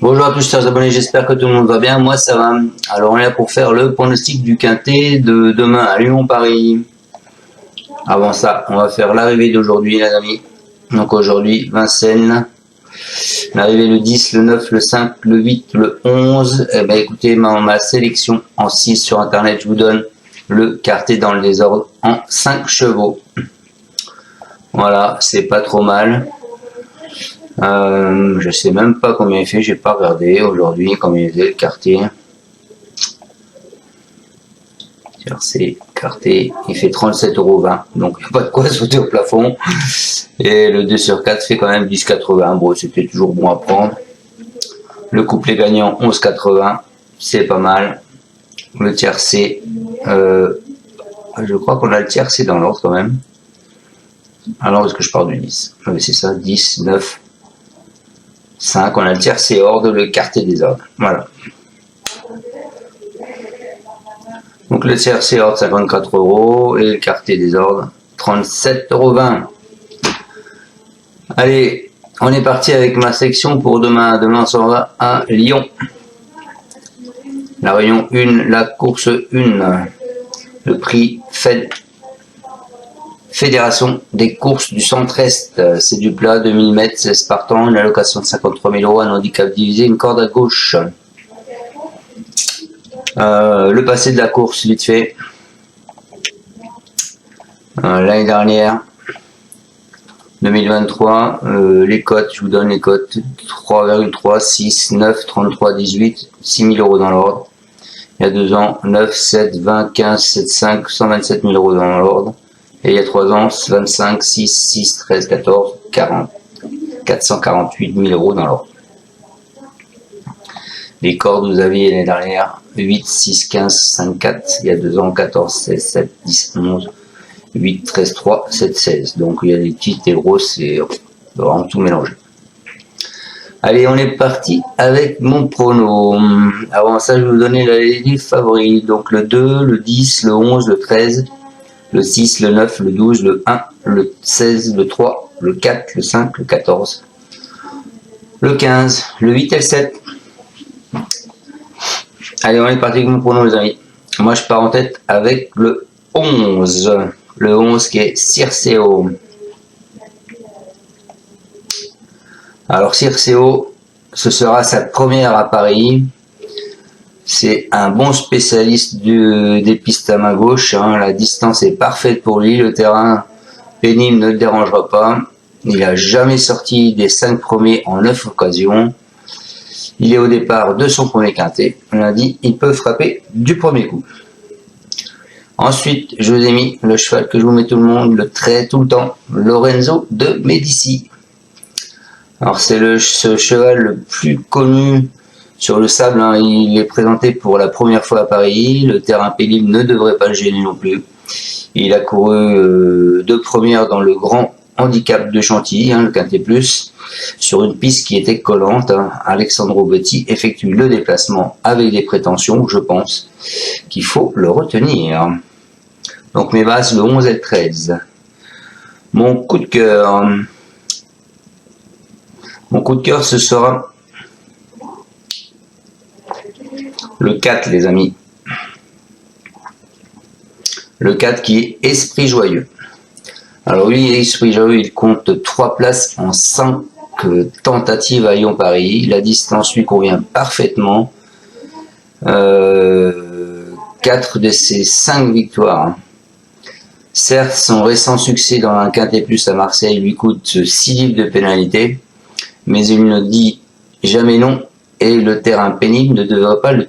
Bonjour à tous chers abonnés, j'espère que tout le monde va bien, moi ça va. Alors on est là pour faire le pronostic du quintet de demain à Lyon-Paris. Avant ça, on va faire l'arrivée d'aujourd'hui les amis. Donc aujourd'hui, Vincennes, l'arrivée le 10, le 9, le 5, le 8, le 11. Eh ben écoutez, ma sélection en 6 sur internet, je vous donne le quartet dans le désordre en 5 chevaux. Voilà, c'est pas trop mal. Je sais même pas combien il fait, j'ai pas regardé aujourd'hui combien il faisait le quartier. Tiercé, quartier, il fait 37,20 €, donc il n'y a pas de quoi sauter au plafond. Et le 2 sur 4 fait quand même 10,80 €, bon c'était toujours bon à prendre. Le couplet gagnant 11,80 €, c'est pas mal. Le tiercé, je crois qu'on a le tiercé dans l'ordre quand même. Alors est-ce que je pars du 10? Oui c'est ça, 10, 9, 5, on a le tiercé ordre, le quartier des ordres. Voilà. Donc le tiercé ordre 54 € et le quartier des ordres 37,20 €. Allez, on est parti avec ma section pour demain. Demain on s'en va à Lyon. La réunion 1, la course 1. Le prix Fédération des courses du centre-est, c'est du plat, 2000 mètres, 16 partants, une allocation de 53 000 €, un handicap divisé, une corde à gauche. Le passé de la course, vite fait. L'année dernière, 2023, les cotes, je vous donne les cotes, 3,3, 6, 9, 33, 18, 6 000 € dans l'ordre. Il y a 2 ans, 9, 7, 20, 15, 7, 5, 127 000 € dans l'ordre. Et il y a 3 ans, 25, 6, 6, 13, 14, 40, 448 000 € dans l'ordre. Les cordes, vous aviez l'année dernière 8, 6, 15, 5, 4, il y a 2 ans, 14, 16, 7, 10, 11, 8, 13, 3, 7, 16. Donc il y a des petites et grosses et vraiment tout mélangé. Allez, on est parti avec mon prono. Avant ça, je vais vous donner les favoris. Donc le 2, le 10, le 11, le 13. Le 6, le 9, le 12, le 1, le 16, le 3, le 4, le 5, le 14, le 15, le 8 et le 7. Allez, on est parti avec mon pronom les amis. Moi je pars en tête avec le 11. Le 11 qui est Circeo. Alors Circeo, ce sera sa première à Paris. C'est un bon spécialiste des pistes à main gauche, hein. La distance est parfaite pour lui, le terrain pénible ne le dérangera pas. Il n'a jamais sorti des 5 premiers en 9 occasions. Il est au départ de son premier quintet. On a dit, il peut frapper du premier coup. Ensuite, je vous ai mis le cheval que je vous mets tout le monde, le trait tout le temps, Lorenzo de Medici. Alors c'est ce cheval le plus connu sur le sable, hein. Il est présenté pour la première fois à Paris. Le terrain pénible ne devrait pas le gêner non plus. Il a couru 2 premières dans le grand handicap de Chantilly, hein, le Quintet Plus, sur une piste qui était collante, hein. Alessandro Botti effectue le déplacement avec des prétentions, je pense qu'il faut le retenir. Donc mes bases, le 11 et le 13. Mon coup de cœur, ce sera le 4 les amis. Le 4 qui est Esprit Joyeux. Alors oui, Esprit Joyeux, il compte 3 places en 5 tentatives à Lyon-Paris. La distance lui convient parfaitement. 4 de ses 5 victoires. Certes, son récent succès dans un Quintet Plus à Marseille lui coûte 6 livres de pénalité, mais il ne dit jamais non. Et le terrain pénible ne devrait pas le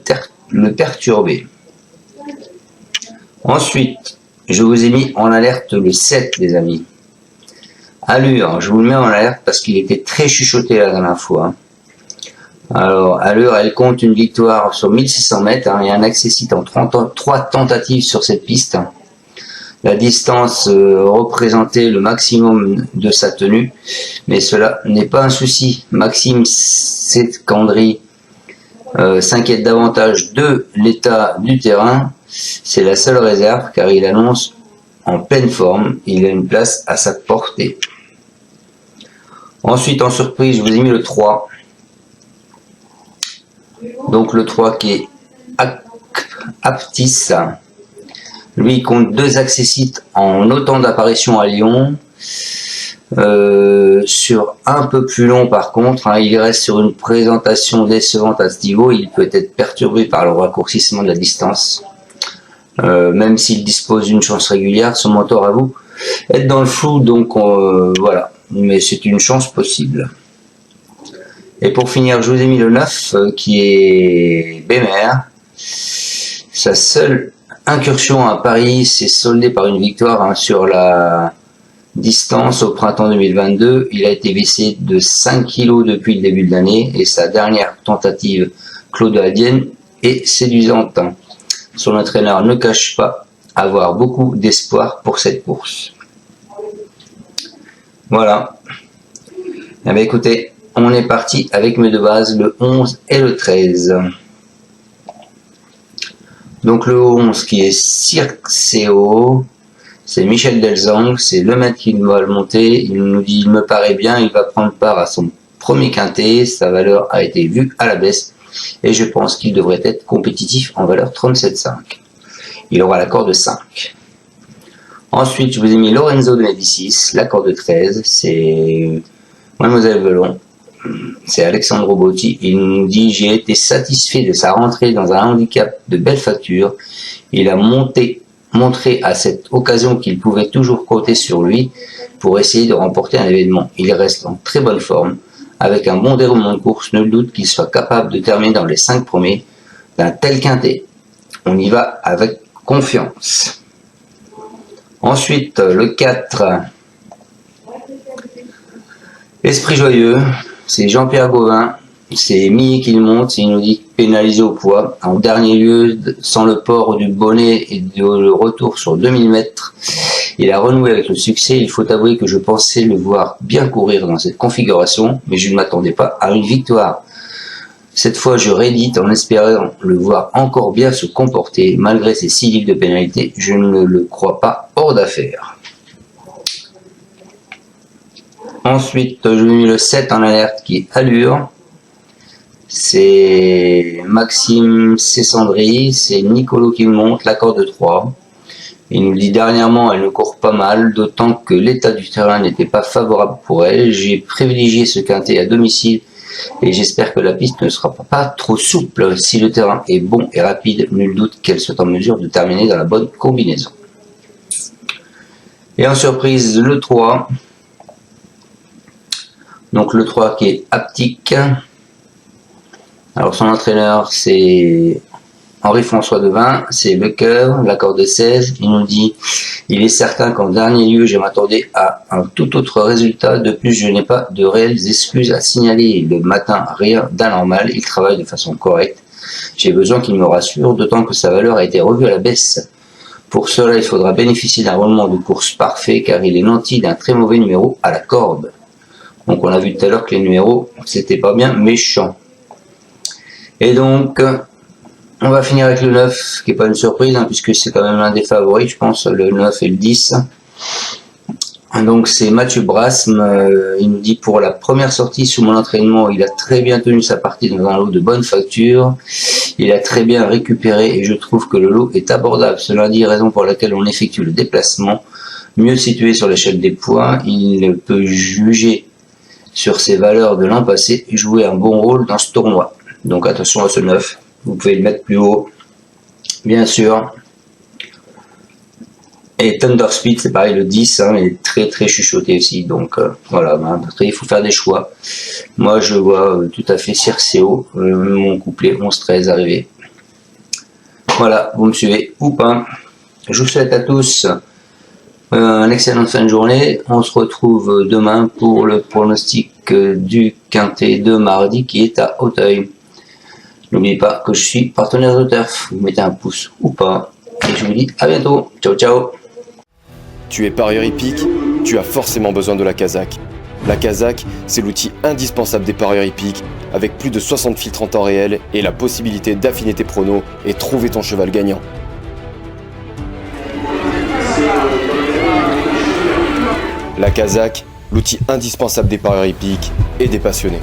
perturber. Ensuite, je vous ai mis en alerte le 7, les amis. Allure, je vous le mets en alerte parce qu'il était très chuchoté la dernière fois. Alors, Allure, elle compte une victoire sur 1600 mètres, hein, et un accessite en 3 tentatives sur cette piste. La distance représentait le maximum de sa tenue, mais cela n'est pas un souci. Maxime Setcandri s'inquiète davantage de l'état du terrain. C'est la seule réserve car il annonce en pleine forme. Il a une place à sa portée. Ensuite, en surprise, je vous ai mis le 3. Donc le 3 qui est Aptis. Lui, il compte 2 accessites en autant d'apparitions à Lyon. Sur un peu plus long par contre, il reste sur une présentation décevante à ce niveau. Il peut être perturbé par le raccourcissement de la distance. Même s'il dispose d'une chance régulière, son mentor avoue être dans le flou, donc voilà. Mais c'est une chance possible. Et pour finir, je vous ai mis le 9 qui est Bémer. Sa seule incursion à Paris s'est soldée par une victoire sur la distance au printemps 2022. Il a été baissé de 5 kg depuis le début de l'année et sa dernière tentative claudienne est séduisante. Son entraîneur ne cache pas avoir beaucoup d'espoir pour cette course. Voilà. Eh bien, écoutez, on est parti avec mes 2 bases, le 11 et le 13. Donc le 11 qui est Circeo, c'est Michel Delzang, c'est le maître qui va le monter. Il nous dit, il me paraît bien, il va prendre part à son premier quintet, sa valeur a été vue à la baisse et je pense qu'il devrait être compétitif en valeur 37,5. Il aura l'accord de 5. Ensuite, je vous ai mis Lorenzo de Médicis, l'accord de 13, c'est Mademoiselle Velon. C'est Alexandro Botti. Il nous dit, j'ai été satisfait de sa rentrée dans un handicap de belle facture. Il a montré à cette occasion qu'il pouvait toujours compter sur lui pour essayer de remporter un événement. Il reste en très bonne forme. Avec un bon déroulement de course, nul doute qu'il soit capable de terminer dans les 5 premiers d'un tel quintet. On y va avec confiance. Ensuite, le 4. Esprit joyeux. C'est Jean-Pierre Gauvin, c'est Millet qui le monte, il nous dit pénalisé au poids. En dernier lieu, sans le port du bonnet et le retour sur 2000 mètres, il a renoué avec le succès. Il faut avouer que je pensais le voir bien courir dans cette configuration, mais je ne m'attendais pas à une victoire. Cette fois, je réédite en espérant le voir encore bien se comporter. Malgré ses 6 livres de pénalité, je ne le crois pas hors d'affaire. Ensuite, je lui ai mis le 7 en alerte qui est Allure. C'est Maxime Cessandry, c'est Nicolo qui me monte, l'accord de 3. Il nous dit dernièrement, elle ne court pas mal, d'autant que l'état du terrain n'était pas favorable pour elle. J'ai privilégié ce quintet à domicile et j'espère que la piste ne sera pas trop souple. Si le terrain est bon et rapide, nul doute qu'elle soit en mesure de terminer dans la bonne combinaison. Et en surprise, le 3. Donc le 3 qui est Aptique. Alors son entraîneur c'est Henri-François Devin, c'est Becker, l'accord de 16. Il nous dit, il est certain qu'en dernier lieu je m'attendais à un tout autre résultat. De plus, je n'ai pas de réelles excuses à signaler. Le matin, rien d'anormal, il travaille de façon correcte. J'ai besoin qu'il me rassure, d'autant que sa valeur a été revue à la baisse. Pour cela, il faudra bénéficier d'un roulement de course parfait car il est nanti d'un très mauvais numéro à la corde. Donc on a vu tout à l'heure que les numéros, c'était pas bien méchant. Et donc, on va finir avec le 9, qui n'est pas une surprise, puisque c'est quand même l'un des favoris, je pense, le 9 et le 10. Donc c'est Mathieu Brasme, il nous dit, pour la première sortie sous mon entraînement, il a très bien tenu sa partie dans un lot de bonne facture. Il a très bien récupéré et je trouve que le lot est abordable. Cela dit, raison pour laquelle on effectue le déplacement. Mieux situé sur l'échelle des points, il peut juger sur ses valeurs de l'an passé et jouer un bon rôle dans ce tournoi. Donc attention à ce 9, vous pouvez le mettre plus haut, bien sûr. Et Thunder Speed, c'est pareil, le 10, il est très très chuchoté aussi, donc voilà, après il faut faire des choix. Moi je vois tout à fait Circeo, mon couplet 11-13 arriver. Voilà, vous me suivez ou pas. Je vous souhaite à tous une excellente fin de journée. On se retrouve demain pour le pronostic du quintet de mardi qui est à Auteuil. N'oubliez pas que je suis partenaire de Turf. Vous mettez un pouce ou pas. Et je vous dis à bientôt. Ciao ciao. Tu es parieur hippique, tu as forcément besoin de la Kazakh. La Kazakh, c'est l'outil indispensable des parieurs hippiques, avec plus de 60 filtres en temps réel et la possibilité d'affiner tes pronos et trouver ton cheval gagnant. La Kazakh, l'outil indispensable des parieurs hippiques et des passionnés.